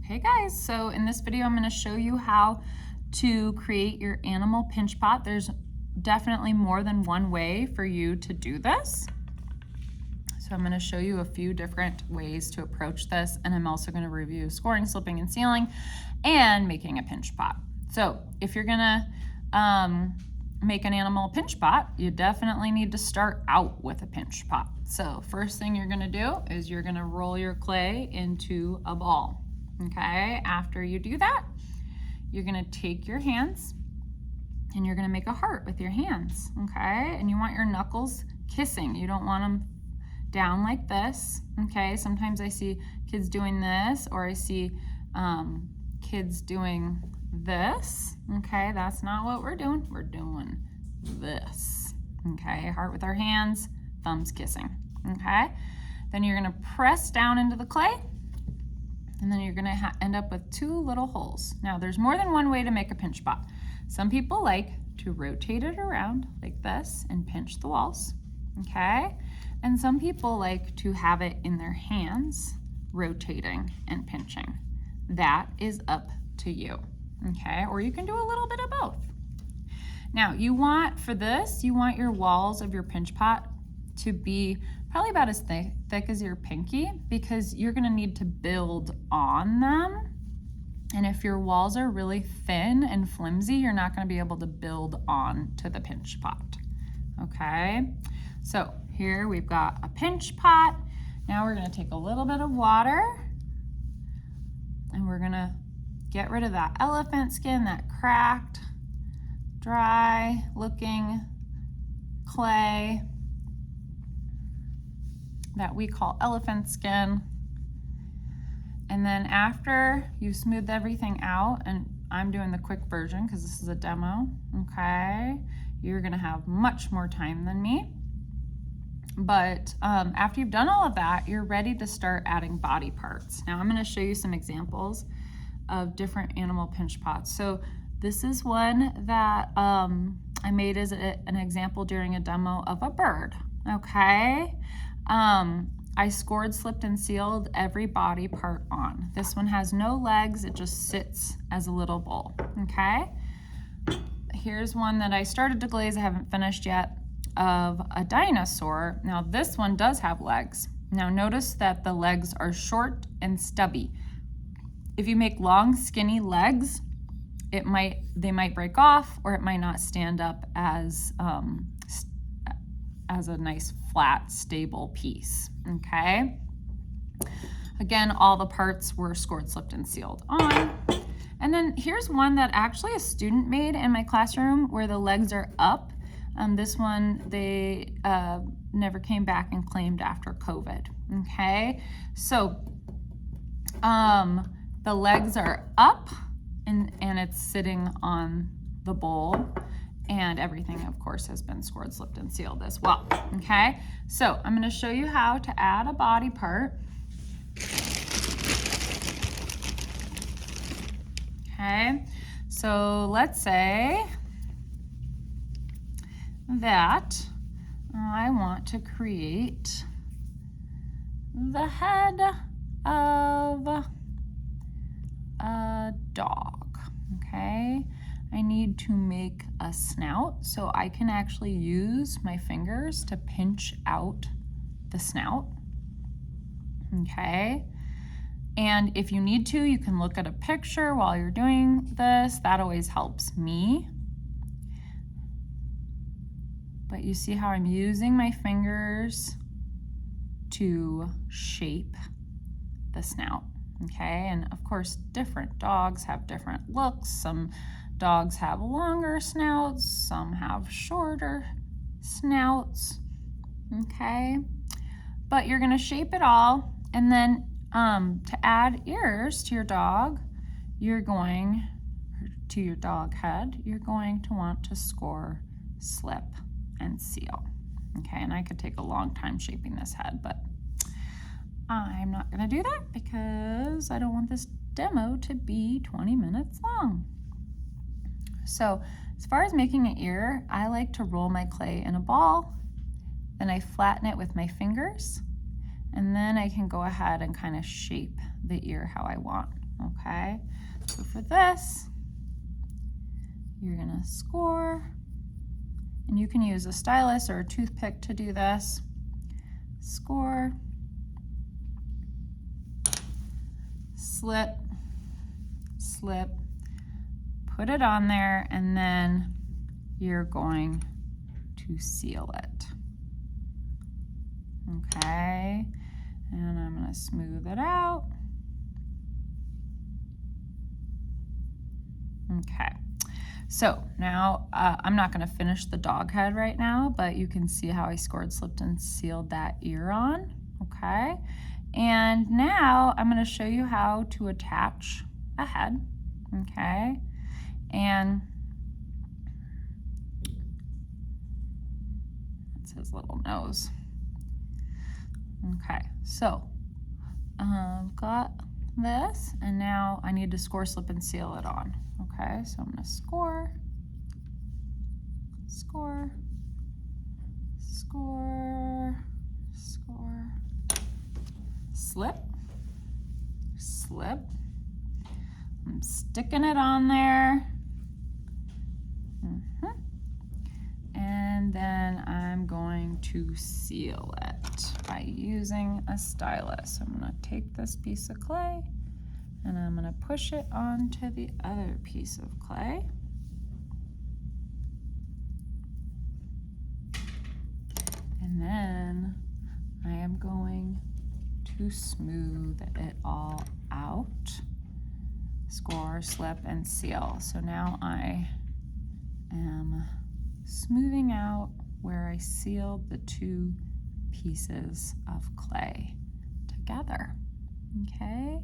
Hey guys, so in this video I'm going to show you how to create your animal pinch pot. There's definitely more than one way for you to do this. So I'm going to show you a few different ways to approach this, and I'm also going to review scoring, slipping, and sealing, and making a pinch pot. So if you're going to make an animal pinch pot, you definitely need to start out with a pinch pot. So first thing you're going to do is you're going to roll your clay into a ball. Okay, after you do that, you're going to take your hands and you're going to make a heart with your hands. Okay, and you want your knuckles kissing. You don't want them down like this. Okay, sometimes I see kids doing this, or I see kids doing this. Okay, that's not what we're doing. We're doing this. Okay, heart with our hands, thumbs kissing. Okay, then you're going to press down into the clay, and then you're going to end up with two little holes. Now, there's more than one way to make a pinch pot. Some people like to rotate it around like this and pinch the walls. Okay, and some people like to have it in their hands, rotating and pinching. That is up to you. Okay, or you can do a little bit of both. Now, for this, you want your walls of your pinch pot to be probably about as thick as your pinky, because you're going to need to build on them. And if your walls are really thin and flimsy, you're not going to be able to build on to the pinch pot. Okay, so here we've got a pinch pot. Now we're going to take a little bit of water and we're going to get rid of that elephant skin, that cracked, dry looking clay that we call elephant skin. And then after you smooth everything out, and I'm doing the quick version because this is a demo, okay, you're gonna have much more time than me. But after you've done all of that, you're ready to start adding body parts. Now I'm gonna show you some examples of different animal pinch pots. So this is one that I made as an example during a demo of a bird, okay? I scored, slipped, and sealed every body part on. This one has no legs, it just sits as a little bowl, okay? Here's one that I started to glaze, I haven't finished yet, of a dinosaur. Now this one does have legs. Now notice that the legs are short and stubby. If you make long, skinny legs, they might break off, or it might not stand up as a nice flat, stable piece, okay? Again, all the parts were scored, slipped, and sealed on. And then here's one that actually a student made in my classroom where the legs are up. This one, they never came back and claimed after COVID, okay? So the legs are up and it's sitting on the bowl. And everything, of course, has been scored, slipped, and sealed as well, okay? So I'm gonna show you how to add a body part. Okay, so let's say that I want to create the head of a dog, okay? I need to make a snout, so I can actually use my fingers to pinch out the snout, okay? And if you need to, you can look at a picture while you're doing this. That always helps me. But you see how I'm using my fingers to shape the snout, okay? And of course, different dogs have different looks. Some dogs have longer snouts, some have shorter snouts, okay? But you're gonna shape it all, and then to add ears to your dog, to your dog head, you're going to want to score, slip, and seal, okay? And I could take a long time shaping this head, but I'm not gonna do that because I don't want this demo to be 20 minutes long. So as far as making an ear, I like to roll my clay in a ball, then I flatten it with my fingers, and then I can go ahead and kind of shape the ear how I want. okay? So for this, you're gonna score, and you can use a stylus or a toothpick to do this. Score, slip, slip, put it on there, and then you're going to seal it. Okay, and I'm gonna smooth it out. Okay, so now I'm not gonna finish the dog head right now, but you can see how I scored, slipped, and sealed that ear on, okay? And now I'm gonna show you how to attach a head, okay? And that's his little nose. Okay, so I've got this, and now I need to score, slip, and seal it on. Okay, so I'm gonna score, score, score, score, slip, slip. I'm sticking it on there. And then I'm going to seal it by using a stylus. I'm gonna take this piece of clay and I'm gonna push it onto the other piece of clay. And then I am going to smooth it all out. Score, slip, and seal. So now I am smoothing out where I sealed the two pieces of clay together, okay?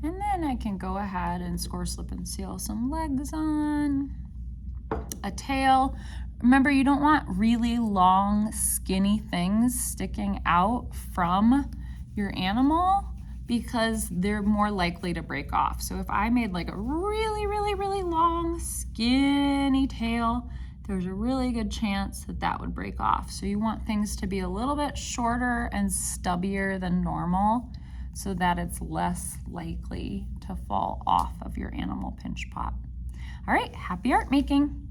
And then I can go ahead and score, slip, and seal some legs on, a tail. Remember, you don't want really long, skinny things sticking out from your animal because they're more likely to break off. So if I made like a really, really, really long, skinny tail, there's a really good chance that that would break off. So you want things to be a little bit shorter and stubbier than normal so that it's less likely to fall off of your animal pinch pot. All right, happy art making.